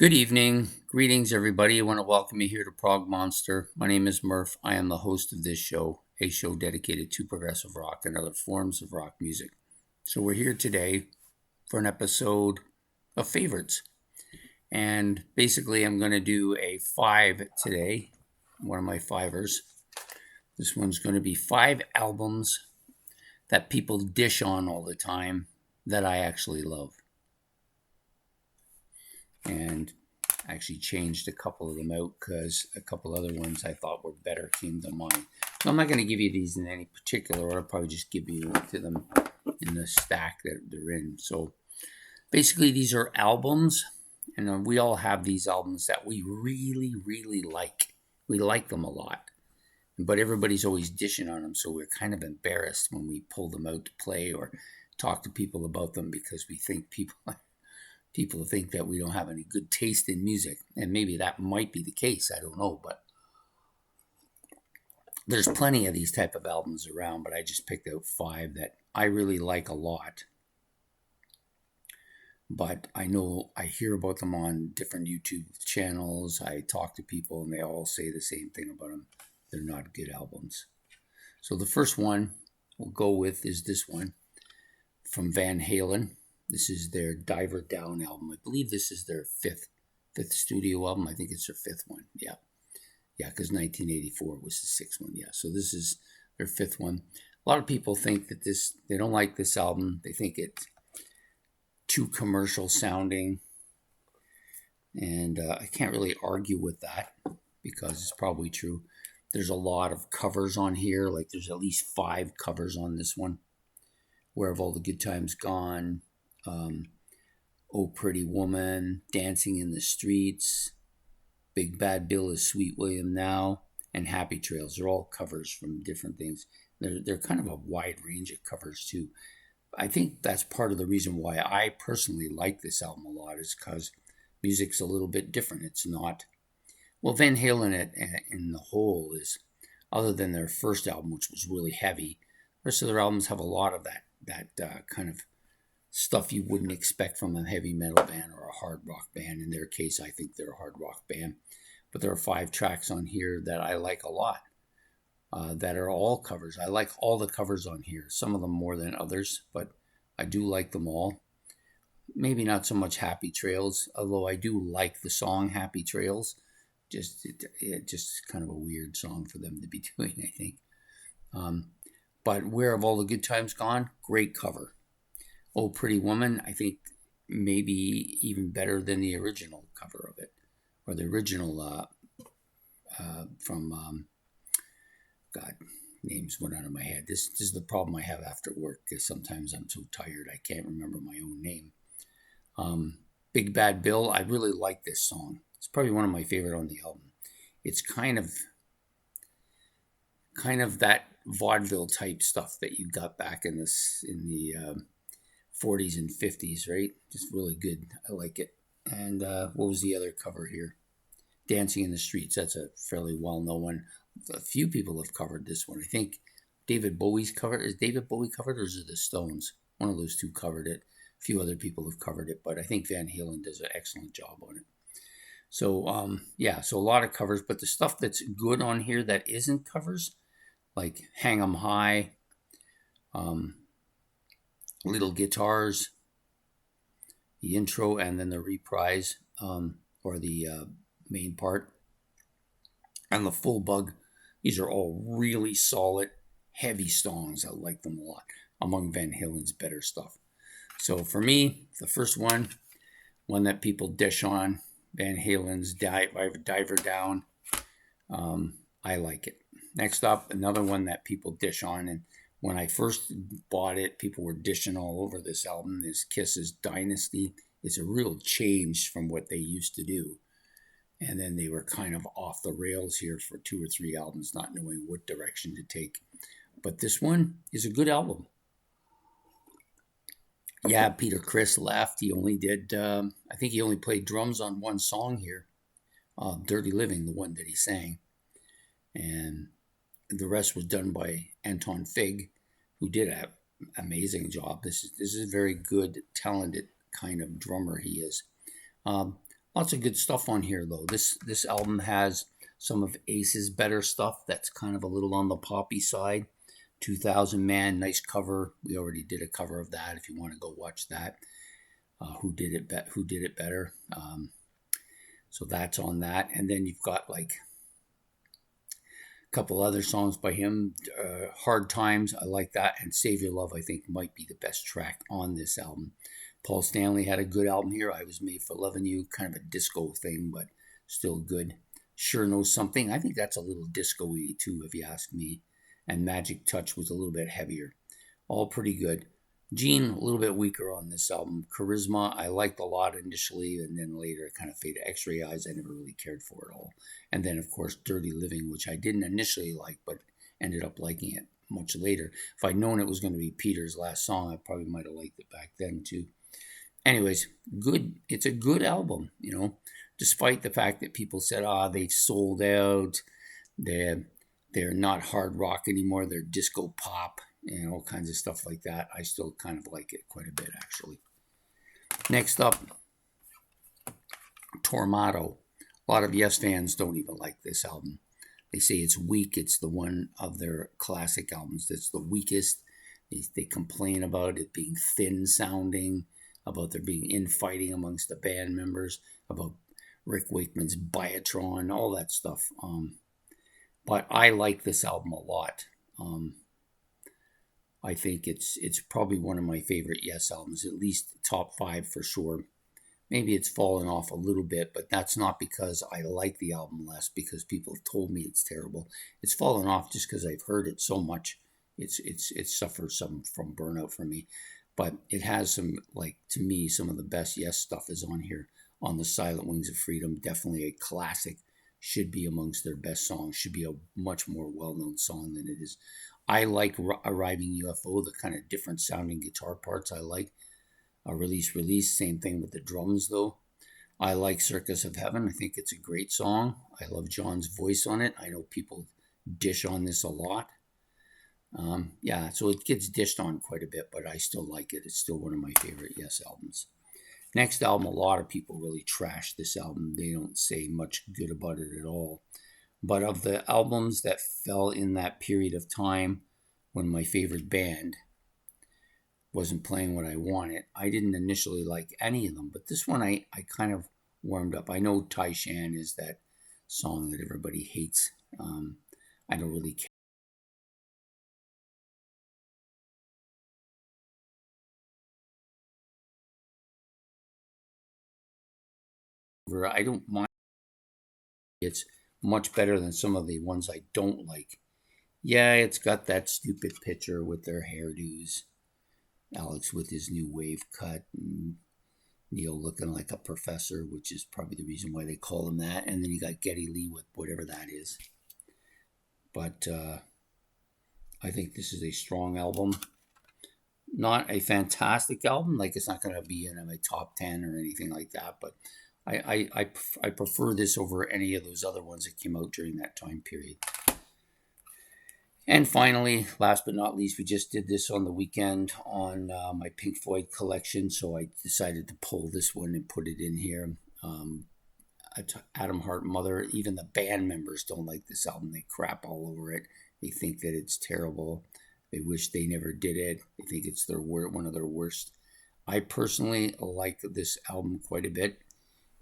Good evening. Greetings, everybody. I want to welcome you here to Prog Monster. My name is Murph. I am the host of this show, a show dedicated to progressive rock and other forms of rock music. So we're here today for an episode of favorites. And basically, I'm going to do a 5 today, one of my fivers. This one's going to be 5 albums that people dish on all the time that I actually love. And I actually changed a couple of them out because a couple other ones I thought were better came to mind. So I'm not going to give you these in any particular order. I'll probably just give you to them in the stack that they're in. So basically these are albums, and we all have these albums that we really, really like. We like them a lot. But everybody's always dishing on them, so we're kind of embarrassed when we pull them out to play or talk to people about them because we think people think that we don't have any good taste in music. And maybe that might be the case. I don't know. But there's plenty of these type of albums around. But I just picked out 5 that I really like a lot. But I know I hear about them on different YouTube channels. I talk to people and they all say the same thing about them. They're not good albums. So the first one we'll go with is this one from Van Halen. This is their Diver Down album. I believe this is their fifth studio album. I think it's their 5th one. Yeah, because 1984 was the 6th one. Yeah, so this is their 5th one. A lot of people think that they don't like this album. They think it's too commercial sounding. And I can't really argue with that because it's probably true. There's a lot of covers on here. Like there's at least 5 covers on this one. Where Have All the Good Times Gone? Oh Pretty Woman, Dancing in the Streets, Big Bad Bill is Sweet William Now, and Happy Trails. They're all covers from different things. They're kind of a wide range of covers too. I think that's part of the reason why I personally like this album a lot is because music's a little bit different. It's not, well, Van Halen in the whole is, other than their first album, which was really heavy, the rest of their albums have a lot of that kind of stuff you wouldn't expect from a heavy metal band or a hard rock band. In their case, I think they're a hard rock band. But there are 5 tracks on here that I like a lot that are all covers. I like all the covers on here, some of them more than others, but I do like them all. Maybe not so much Happy Trails, although I do like the song Happy Trails. Just kind of a weird song for them to be doing, I think. But Where Have All the Good Times Gone? Great cover. Oh Pretty Woman, I think maybe even better than the original cover of it. Or the original from, God, names went out of my head. This is the problem I have after work, because sometimes I'm so tired I can't remember my own name. Big Bad Bill, I really like this song. It's probably one of my favorite on the album. It's kind of that vaudeville type stuff that you got back in the 40s and 50s, right? Just really good. I like it. And what was the other cover here? Dancing in the Streets. That's a fairly well-known one. A few people have covered this one. I think David Bowie's covered. Is David Bowie covered, or is it the Stones? One of those two covered it. A few other people have covered it, but I think Van Halen does an excellent job on it. So, so a lot of covers, but the stuff that's good on here that isn't covers, like Hang 'em High, Little Guitars, the intro, and then the reprise, or the main part, and the Full Bug. These are all really solid, heavy songs. I like them a lot, among Van Halen's better stuff. So for me, the first one that people dish on, Van Halen's Diver Down. I like it. Next up, another one that people dish on, and when I first bought it, people were dishing all over this album, is Kiss's Dynasty. It's a real change from what they used to do. And then they were kind of off the rails here for 2 or 3 albums, not knowing what direction to take. But this one is a good album. Yeah, Peter Criss left. He only did, I think he only played drums on one song here. Dirty Living, the one that he sang. And the rest was done by Anton Fig, who did an amazing job. This is a very good, talented kind of drummer he is. Lots of good stuff on here, though. This album has some of Ace's better stuff that's kind of a little on the poppy side. 2000 Man, nice cover. We already did a cover of that. If you want to go watch that, who did it better? So that's on that, and then you've got like a couple other songs by him. Hard Times, I like that, and Save Your Love, I think, might be the best track on this album. Paul Stanley had a good album here. I Was Made for Loving You, kind of a disco thing, but still good. Sure Knows Something, I think that's a little disco-y too, if you ask me. And Magic Touch was a little bit heavier. All pretty good. Gene, a little bit weaker on this album. Charisma, I liked a lot initially, and then later it kind of faded. X-Ray Eyes, I never really cared for at all. And then, of course, Dirty Living, which I didn't initially like, but ended up liking it much later. If I'd known it was going to be Peter's last song, I probably might have liked it back then too. Anyways, good. It's a good album, you know, despite the fact that people said, they've sold out. They're not hard rock anymore. They're disco pop and all kinds of stuff like that. I still kind of like it quite a bit, actually. Next up, Tormato. A lot of Yes fans don't even like this album. They say it's weak. It's the one of their classic albums that's the weakest. They complain about it being thin sounding, about there being infighting amongst the band members, about Rick Wakeman's Biatron, all that stuff. But I like this album a lot. I think it's probably one of my favorite Yes albums, at least top 5 for sure. Maybe it's fallen off a little bit, but that's not because I like the album less, because people have told me it's terrible. It's fallen off just because I've heard it so much. It's suffered some from burnout for me. But it has some, like, to me, some of the best Yes stuff is on here. On the Silent Wings of Freedom, definitely a classic. Should be amongst their best songs. Should be a much more well-known song than it is. I like Arriving UFO, the kind of different sounding guitar parts I like. Release, same thing with the drums though. I like Circus of Heaven. I think it's a great song. I love John's voice on it. I know people dish on this a lot. So it gets dished on quite a bit, but I still like it. It's still one of my favorite Yes albums. Next album, a lot of people really trash this album. They don't say much good about it at all. But of the albums that fell in that period of time when my favorite band wasn't playing what I wanted, I didn't initially like any of them. But this one I kind of warmed up. I know Tai Shan is that song that everybody hates. I don't really care. I don't mind. It's much better than some of the ones I don't like. Yeah, it's got that stupid picture with their hairdos. Alex with his new wave cut, and Neil looking like a professor, which is probably the reason why they call him that. And then you got Geddy Lee with whatever that is. But I think this is a strong album. Not a fantastic album. Like, it's not going to be in my top 10 or anything like that. But I prefer this over any of those other ones that came out during that time period. And finally, last but not least, we just did this on the weekend on my Pink Floyd collection, so I decided to pull this one and put it in here. Adam Hartmother, even the band members don't like this album. They crap all over it. They think that it's terrible. They wish they never did it. They think it's one of their worst. I personally like this album quite a bit.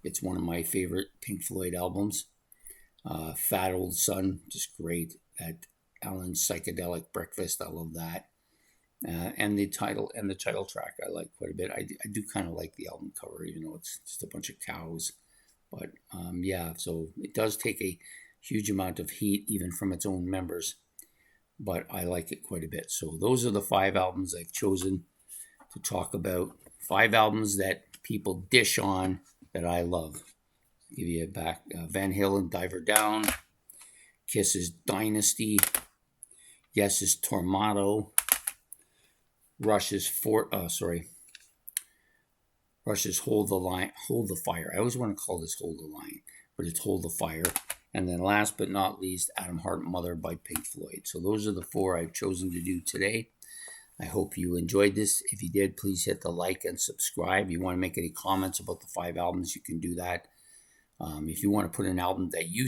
It's one of my favorite Pink Floyd albums. Fat Old Son, just great. That Alan's Psychedelic Breakfast, I love that. And the title track I like quite a bit. I do kind of like the album cover, even though it's just a bunch of cows. But so it does take a huge amount of heat even from its own members. But I like it quite a bit. So those are the 5 albums I've chosen to talk about. 5 albums that people dish on that I love. Give you it back. Van Halen, Diver Down. Kiss's Dynasty. Yes's Tormato. Rush's Hold the Fire. I always want to call this Hold the Line, but it's Hold the Fire. And then last but not least, Adam Hartmother by Pink Floyd. So those are the 4 I've chosen to do today. I hope you enjoyed this. If you did, please hit the like and subscribe. If you want to make any comments about the 5 albums, you can do that If you want to put an album that you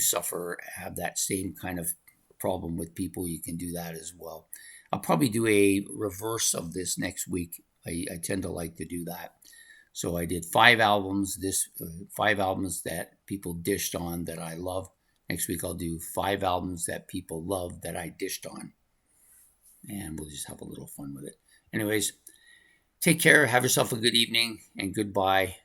have that same kind of problem with people, you can do that as well. I'll probably do a reverse of this next week. I tend to like to do that. So I did 5 albums, 5 albums that people dished on that I love. Next week I'll do 5 albums that people love that I dished on. And we'll just have a little fun with it. Anyways, take care, have yourself a good evening, and goodbye.